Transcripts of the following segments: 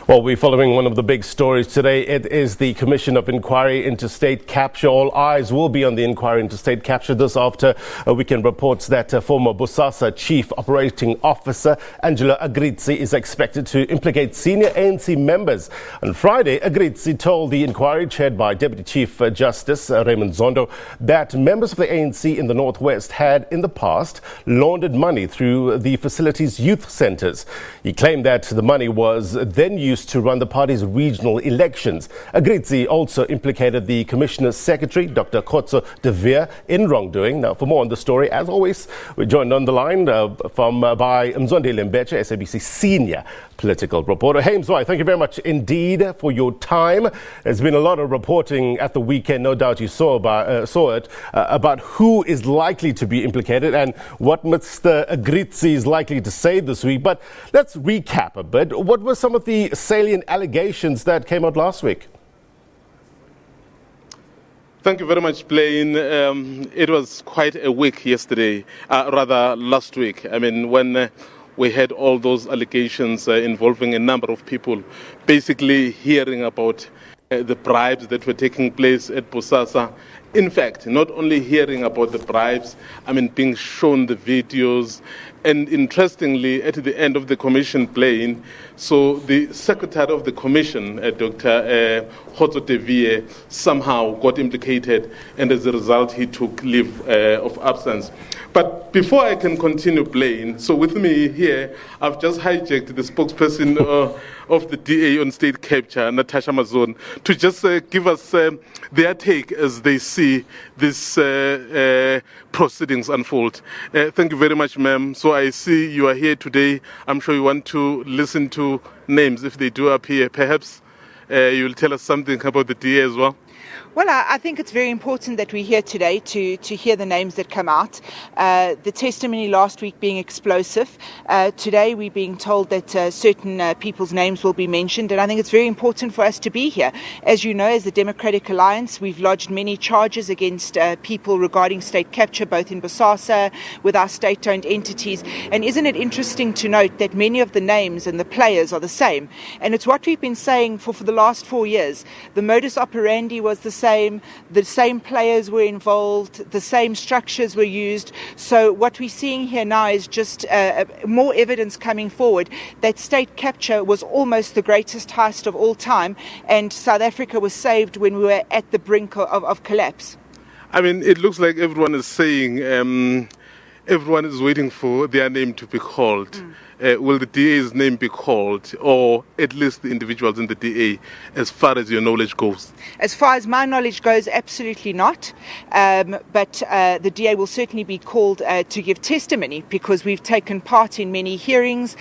Well, we're following one of the big stories today. It is the Commission of Inquiry into State Capture. All eyes will be on the inquiry into state capture. This after weekend reports that former Bosasa Chief Operating Officer Angelo Agrizzi is expected to implicate senior ANC members. On Friday, Agrizzi told the inquiry chaired by Deputy Chief Justice Raymond Zondo that members of the ANC in the Northwest had in the past laundered money through the facility's youth centres. He claimed that the money was then used to run the party's regional elections. Agrizzi also implicated the Commissioner's Secretary, Dr. Khotso de Wee, in wrongdoing. Now, for more on the story, as always, we're joined on the line by Mzwandile Mbeje, SABC Senior political reporter. Hey, Mzwai, thank you very much indeed for your time. There's been a lot of reporting at the weekend, no doubt you saw it, about who is likely to be implicated and what Mr. Agrizzi is likely to say this week. But let's recap a bit. What were some of the salient allegations that came out last week? Thank you very much, Blaine. It was quite a week yesterday, rather last week. I mean, when we had all those allegations involving a number of people, basically hearing about the bribes that were taking place at Bosasa. In fact, not only hearing about the bribes, I mean, being shown the videos. And interestingly, at the end of the commission playing, so the secretary of the commission, Dr. Khotso de Wee, somehow got implicated, and as a result, he took leave of absence. But before I can continue playing, so with me here, I've just hijacked the spokesperson of the DA on state capture, Natasha Mazon, to just give us their take as they see these proceedings unfold. Thank you very much, ma'am. So I see you are here today. I'm sure you want to listen to names if they do appear. Perhaps you'll tell us something about the DA as well. Well, I think it's very important that we're here today to hear the names that come out. The testimony last week being explosive. Today we're being told that certain people's names will be mentioned, and I think it's very important for us to be here. As you know, as the Democratic Alliance, we've lodged many charges against people regarding state capture, both in Bosasa, with our state-owned entities. And isn't it interesting to note that many of the names and the players are the same? And it's what we've been saying for the last 4 years. The modus operandi was the same players were involved, the same structures were used. So what we're seeing here now is just more evidence coming forward that state capture was almost the greatest heist of all time, and South Africa was saved when we were at the brink of collapse. I mean, it looks like everyone is saying everyone is waiting for their name to be called. Will the DA's name be called, or at least the individuals in the DA, as far as your knowledge goes? As far as my knowledge goes, absolutely not. But the DA will certainly be called to give testimony, because we've taken part in many hearings,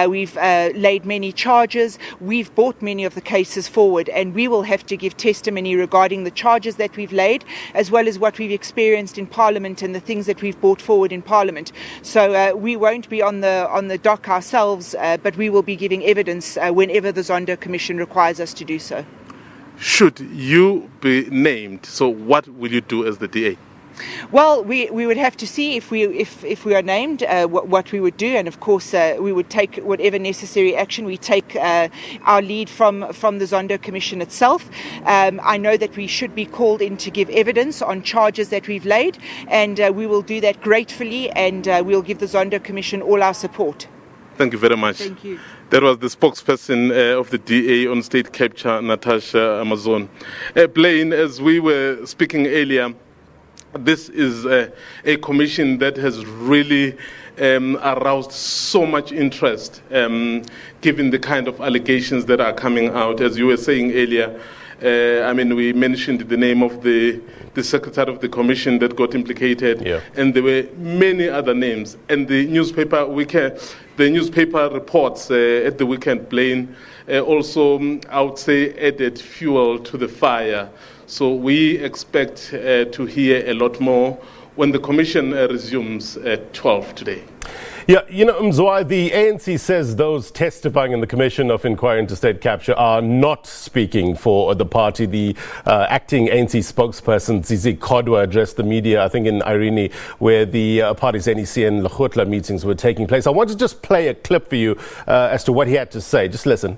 we've laid many charges, we've brought many of the cases forward, and we will have to give testimony regarding the charges that we've laid, as well as what we've experienced in Parliament and the things that we've brought forward in Parliament. So we won't be on the dock ourselves, but we will be giving evidence whenever the Zondo Commission requires us to do so. Should you be named, so what will you do as the DA? Well, we would have to see if we are named, what we would do, and of course we would take whatever necessary action. We take our lead from the Zondo Commission itself. I know that we should be called in to give evidence on charges that we've laid, and we will do that gratefully, and we'll give the Zondo Commission all our support. Thank you very much. Thank you. That was the spokesperson of the DA on state capture, Natasha Mazon. Blaine, as we were speaking earlier, this is a commission that has really aroused so much interest, given the kind of allegations that are coming out. As you were saying earlier, I mean, we mentioned the name of the secretary of the commission that got implicated, and there were many other names. And the newspaper reports at the weekend, Blaine, also, I would say, added fuel to the fire. So we expect to hear a lot more when the commission resumes at 12 today. Yeah, you know, Mzwai, the ANC says those testifying in the Commission of Inquiry into State Capture are not speaking for the party. The acting ANC spokesperson, Zizi Kodwa, addressed the media, I think in Irene, where the party's NEC and Lekgotla meetings were taking place. I want to just play a clip for you as to what he had to say. Just listen.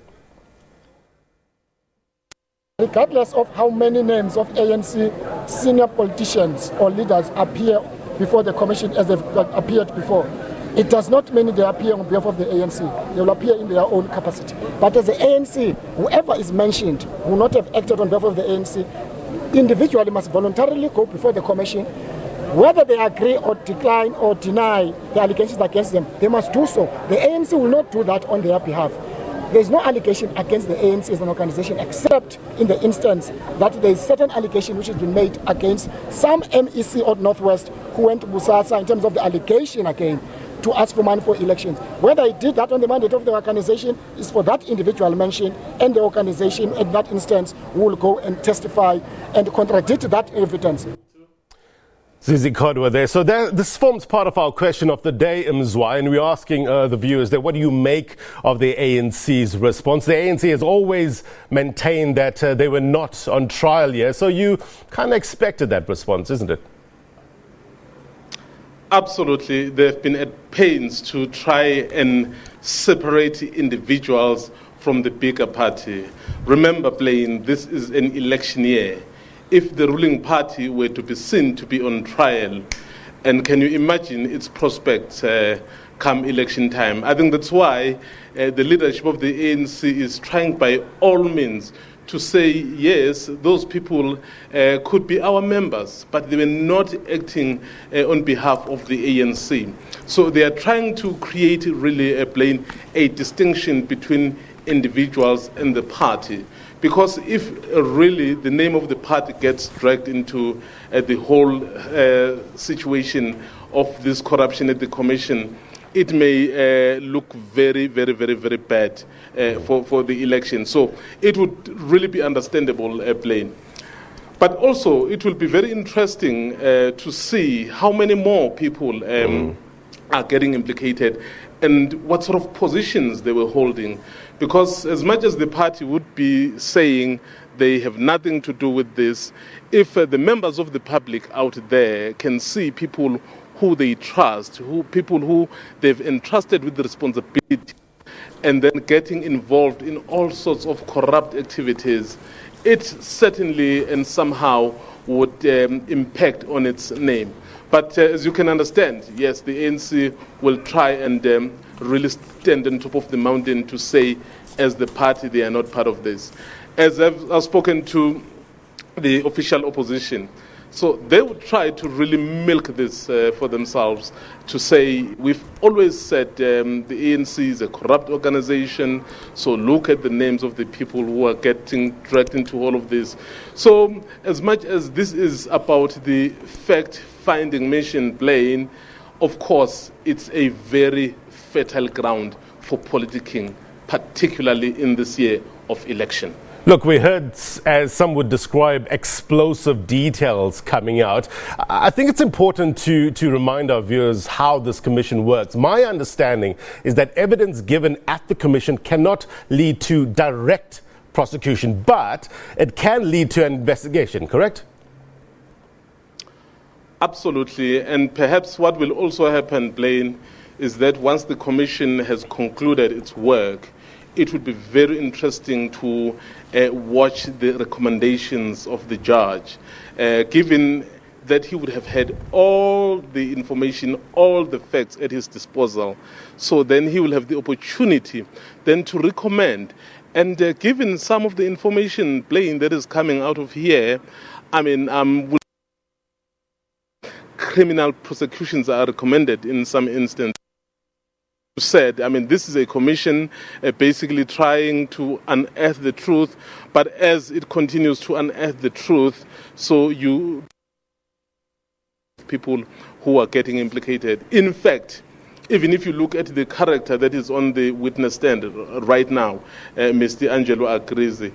Regardless of how many names of ANC senior politicians or leaders appear before the commission as they've appeared before, it does not mean they appear on behalf of the ANC. They will appear in their own capacity. But as the ANC, whoever is mentioned will not have acted on behalf of the ANC, individually must voluntarily go before the commission. Whether they agree or decline or deny the allegations against them, they must do so. The ANC will not do that on their behalf. There is no allegation against the ANC as an organization, except in the instance that there is certain allegation which has been made against some MEC of Northwest who went to Bosasa in terms of the allegation again to ask for money for elections. Whether he did that on the mandate of the organization is for that individual mentioned, and the organization in that instance will go and testify and contradict that evidence. Zizi Kodwa there. So this forms part of our question of the day, Mzwa, and we're asking the viewers there, what do you make of the ANC's response? The ANC has always maintained that they were not on trial here, so you kind of expected that response, isn't it? Absolutely. They've been at pains to try and separate individuals from the bigger party. Remember, Blaine, this is an election year. If the ruling party were to be seen to be on trial, and can you imagine its prospects come election time? I think that's why the leadership of the ANC is trying by all means to say, yes, those people could be our members, but they were not acting on behalf of the ANC. So they are trying to create really a distinction between individuals and the party. Because if really the name of the party gets dragged into the whole situation of this corruption at the commission, it may look very, very, very, very bad for the election. So it would really be understandable, Blaine. But also, it will be very interesting to see how many more people are getting implicated and what sort of positions they were holding. Because as much as the party would be saying they have nothing to do with this, if the members of the public out there can see people who they trust, people who they've entrusted with the responsibility, and then getting involved in all sorts of corrupt activities, it certainly and somehow would impact on its name. But as you can understand, yes, the ANC will try and really stand on top of the mountain to say, as the party, they are not part of this. As I've spoken to the official opposition, so they would try to really milk this for themselves, to say, we've always said the ANC is a corrupt organization, so look at the names of the people who are getting dragged into all of this. So as much as this is about the fact-finding mission, Blaine, of course, it's a very fertile ground for politicking, particularly in this year of election. Look, we heard, as some would describe, explosive details coming out. I think it's important to remind our viewers how this commission works. My understanding is that evidence given at the commission cannot lead to direct prosecution, but it can lead to an investigation, correct? Absolutely. And perhaps what will also happen, Blaine, is that once the commission has concluded its work, it would be very interesting to watch the recommendations of the judge, given that he would have had all the information, all the facts at his disposal. So then he will have the opportunity then to recommend. And given some of the information, Blaine, that is coming out of here, I mean, criminal prosecutions are recommended in some instances. Said, I mean, this is a commission basically trying to unearth the truth, but as it continues to unearth the truth, so you people who are getting implicated. In fact, even if you look at the character that is on the witness stand right now, Mr. Angelo Agrizzi,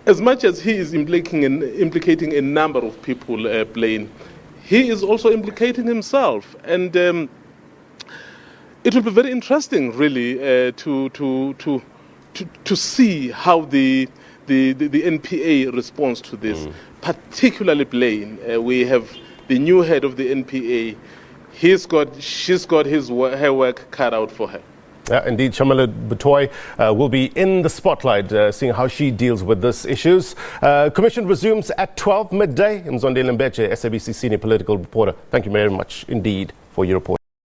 as much as he is implicating a number of people, Blaine, he is also implicating himself, and it will be very interesting, really, to see how the NPA responds to this. Particularly, Blaine, we have the new head of the NPA. She's got her work cut out for her. Indeed, Shamala Butoy will be in the spotlight, seeing how she deals with these issues. Commission resumes at 12 midday. Mzwandile Mbeje, SABC Senior political reporter. Thank you very much indeed for your report.